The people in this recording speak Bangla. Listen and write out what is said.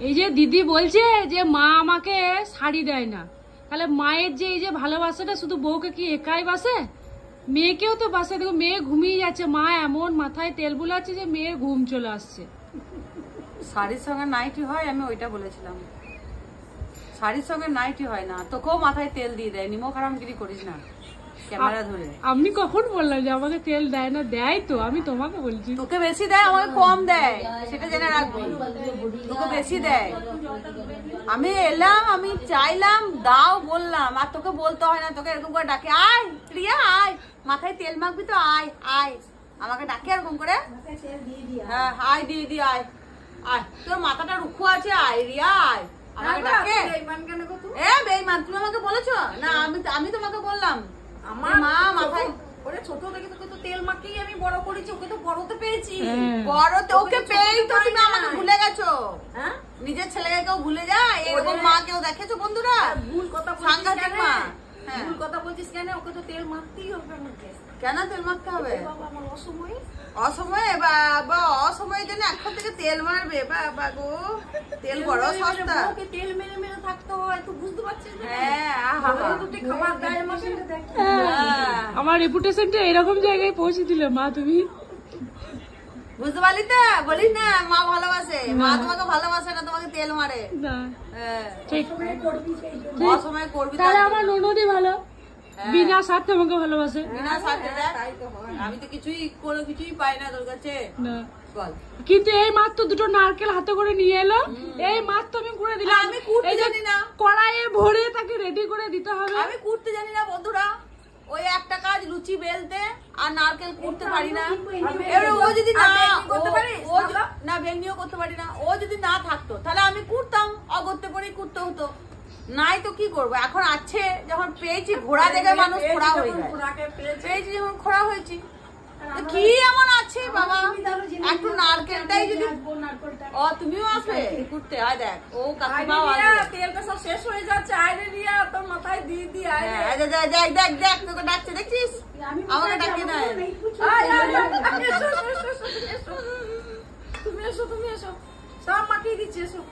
এই যে দিদি বলছে যে মা আমাকে শাড়ি দেয় না, তাহলে মায়ের যে এই যে ভালোবাসাটা শুধু বউকে কি একাই বাসে? মেয়েকেও তো বাসে। দেখো মেয়ে ঘুমিয়ে যাচ্ছে, মা এমন মাথায় তেল বুলাচ্ছে যে মেয়ের ঘুম চলে আসছে। শাড়ির সঙ্গে নাইটি হয়, আমি ওইটা বলেছিলাম। শাড়ির সঙ্গে নাইটি হয় না, তোকেও মাথায় তেল দিয়ে দেয়। নিমক হারামগিরি করিস না ক্যামেরা ধরে। আমি কখন বললাম যে আমাকে তেল দেয় না? দেয় তো, আমি তোমাকে বলছি। তোকে বেশি দেয়, আমাকে কম দেয়, সেটা জেনে রাখবি। তোকে বেশি দেয়। আমি এলাম, আমি চাইলাম, দাও বললাম, আর তোকে বলতে হয় না। তোকে এরকম করে ডাকে, আয় প্রিয়া আয়, মাথায় তেল মাখবি তো, আয় আয়। আমাকে ডাকে এরকম করে, হ্যাঁ আয় দিয়ে দি, আয় আয়, তোর মাথাটা রুখু আছে, আয় রিয়া আয়। আমাকে ডাকে এ বেঈমান, তুমি আমাকে বলেছো না? আমি তোমাকে বললাম আমার মা মাথায় ছোট থেকে তোকে তো তেল মাখিয়ে আমি বড় করেছি, ওকে তো বড় তো পেয়েছি। বড় তো ওকে পেয়েই তো তুমি আমাকে ভুলে গেছো। হ্যাঁ, নিজের ছেলেকে কেউ ভুলে যায়? এরকম মা কেউ দেখেছো বন্ধুরা? ভুল কথা সাংঘাতিক মা। ভুল কথা বলছিস কেন? ওকে তো তেল মাখতেই হবে আমাকে। কেন তেল মাখতে হবে? আমার অসময়ে অসময়ে বাবা, অসময়ের জন্য এখন থেকে তেল মারবে? বাবা গো, তেল বড় সস্তা। ওকে তেল মেরে মেরে থাকতে হয়, তুই বুঝতে পারছিস? হ্যাঁ, খাবার গায়ে মাখে। আমার রেপুটেশনটা এরকম জায়গায় পৌঁছে দিলে মা তুমি। বুঝতে পারলি তো? বলিস না মা ভালোবাসে, মা তোমাকে ভালোবাসে না, তোমাকে তেল মারে। অসময়ে করবি, তাহলে আমার ননদই ভালো, বিনা স্বার্থে আমাকে ভালোবাসে। বিনা স্বার্থে। আমি তো কিছুই কোনো কিছুই পাই না তোর কাছে। কিন্তু এই মাত্র দুটো নারকেল হাতে করে নিয়ে এলো, এই মাত্র আমি করে দিলাম। আমি কুটতে জানি না, কড়াইয়ে ভরে তাকে রেডি করে দিতে হবে। আমি কুটতে জানি না বন্ধুরা। ওই একটা কাজ লুচি বেলতে আর নারকেল কুটতে পারি না। এবারে ও যদি না করতে পারে, ও না বেঙ্গিও করতে পারি না, ও যদি না থাকতো তাহলে আমি কুটতাম, অগত্যে পরেই কুটতে হতো। নাই তো কি করবো? এখন আছে যখন পেয়েছি, ঘোড়া দেখে মানুষ খোড়া হয়ে যায়। পেয়েছি যখন খোড়া হয়েছি, কি এমন আছে বাবা? একটু নারকেলটাই যদি। ও তুমিও আসবে ঘুরতে? আয় দেখ, ও কাকিমাও আসবে। তেলটা সব শেষ হয়ে যাচ্ছে, আয় রে রিয়া, তোর মাথায় দিয়ে দি। আয় দেখ দেখ দেখ, তোকে ডাকছে, দেখছিস? আমাকে ডাকে না। তুমি এসো, তুমি এসো, সব মাখিয়ে দিচ্ছি, এসো।